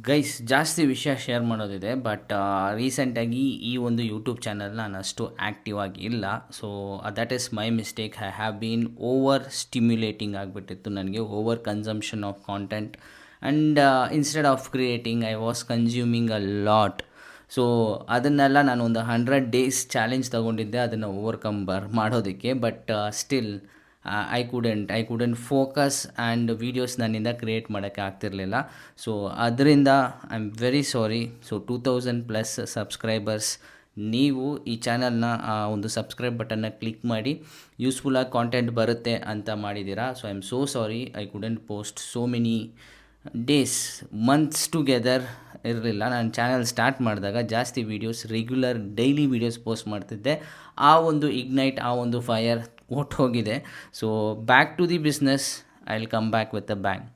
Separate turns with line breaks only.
Guys ಜಾಸ್ತಿ ವಿಷಯ share ಮಾಡೋದಿದೆ ಬಟ್ ರೀಸೆಂಟಾಗಿ ಈ ಒಂದು ಯೂಟ್ಯೂಬ್ ಚಾನಲ್ ನಾನು ಅಷ್ಟು ಆ್ಯಕ್ಟಿವ್ ಆಗಿ ಇಲ್ಲ. So that is my mistake. I have been over stimulating ಆಗಿಬಿಟ್ಟಿತ್ತು ನನಗೆ, over consumption of content and instead of creating I was consuming a lot. So ಅದನ್ನೆಲ್ಲ ನಾನು ಒಂದು 100 ಡೇಸ್ ಚಾಲೆಂಜ್ ತೊಗೊಂಡಿದ್ದೆ ಅದನ್ನು ಓವರ್ಕಮ್ ಮಾಡೋದಕ್ಕೆ. But still I couldn't focus and videos ನನ್ನಿಂದ create ಮಾಡೋಕ್ಕೆ ಆಗ್ತಿರಲಿಲ್ಲ. ಸೊ ಅದರಿಂದ I am very sorry. So 2000+ subscribers ನೀವು ಈ ಚಾನಲ್ನ ಒಂದು ಸಬ್ಸ್ಕ್ರೈಬ್ ಬಟನ್ನ ಕ್ಲಿಕ್ ಮಾಡಿ ಯೂಸ್ಫುಲ್ಲಾಗಿ ಕಾಂಟೆಂಟ್ ಬರುತ್ತೆ ಅಂತ ಮಾಡಿದ್ದೀರಾ. So I am so sorry I couldn't post so many days, months together ಇರಲಿಲ್ಲ. ನಾನು ಚಾನಲ್ ಸ್ಟಾರ್ಟ್ ಮಾಡಿದಾಗ ಜಾಸ್ತಿ videos regular daily videos post ಮಾಡ್ತಿದ್ದೆ. ಆ ಒಂದು ಇಗ್ನೈಟ್, ಆ ಒಂದು ಫೈರ್ ಹೋಗಿದೆ. So back to the business, I will come back with a bang.